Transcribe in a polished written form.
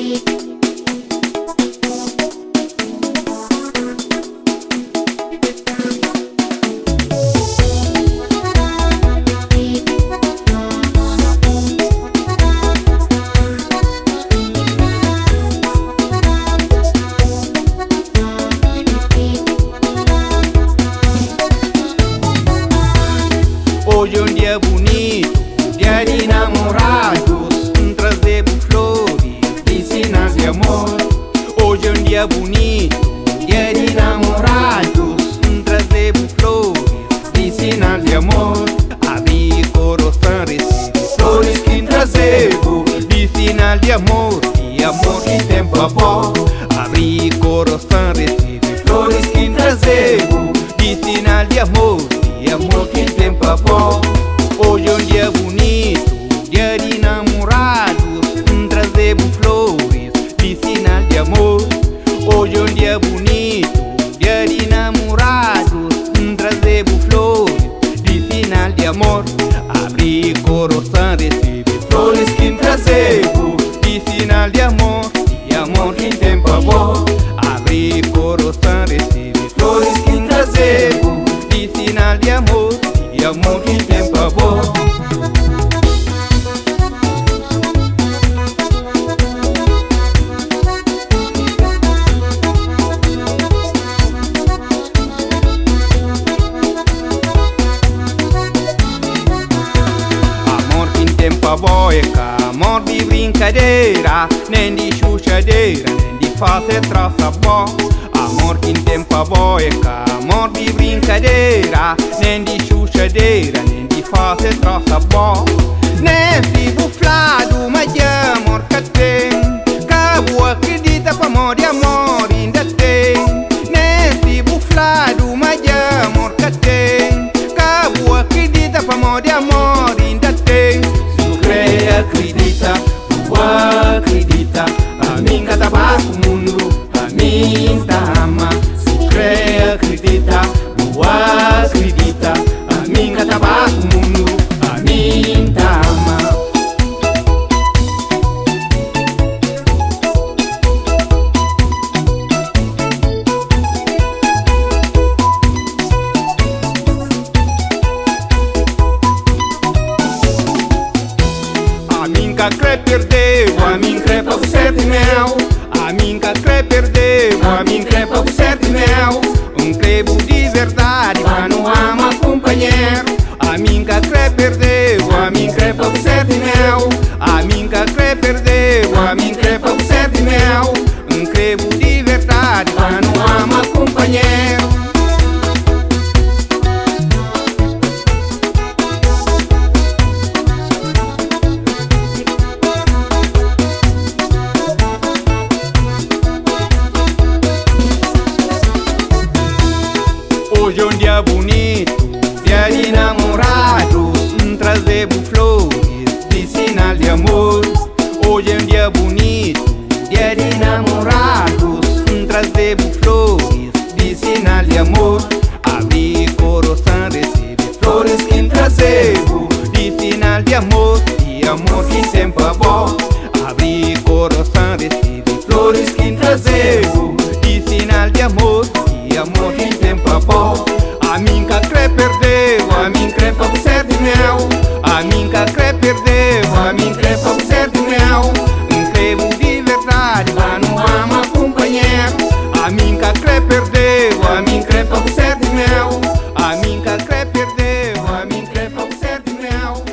Hoje é um dia bonito, dia de namorados, trazemos flores e sinais de amor. Hoje é um dia bonito, dia de namorados, trazemos flores e sinais de amor. Abri coração, recibe flores que trazemos de sinal de amor, e amor que tem babó. Abri coração, recibe flores que trazemos de sinal de amor, e amor que tem babó. Hoje é um dia bonito, dia de namorados, trazemos flores de sinal de amor. Hoje é um dia bonito, dia de namorados, trazemos flores de sinal de amor. Abri coração, recibe flores que trazemos de sinal de amor, e amor que tem babó. Abri coração, recibe flores que trazemos de sinal de amor, e amor que tem babó. Amor que tem babó é cá, amor de brincadeira, nem de chuchadeira, nem de fazer traça bó. Amor que tem babó é cá, amor de brincadeira, nem de chuchadeira, nem de fazer traça bó. Nem se buflado, mas de amor que tem, cabo acredita com amor e amor ainda tem. Nem se buflado, mas de amor que tem, cabo acredita com amor e amor ainda tem. Se tu crê, acredita, tu acredita, a mim cada barco mundo, a mim tá ama. Se tu crê, acredita, tu acredita, a mim cada barco mundo, a mim tá ama. A mim que crê perdeu, a mim crê para o certo e mel. A mim que crê perdeu, a mim crê para o certo e mel. Crebo de verdade, mas não ama companheiro. A mim que crê perdeu, a mim crê para o certo e mel. A mim que crê perdeu, a mim crê para o certo e mel. Crebo de verdade, mas não ama companheiro. Hoje é um dia bonito, dia de namorados, trazemos flores de sinal de amor. Hoje é um dia bonito, dia de namorados, trazemos flores de sinal de amor. Abri coração, recibe flores que trazemos de sinal de amor, e amor que tem babó. Abri coração, recibe flores que trazemos de sinal de amor, e amor que tem babó. A mim que crê perdeu, a mim crê para o certo e mel. A mim que crê perdeu, a mim crê para o certo e mel. Crebo de verdade, mas não ama companheiro. A mim que crê perdeu, a mim crê para o certo e mel. A mim que crê perdeu, a mim crê para o certo e mel.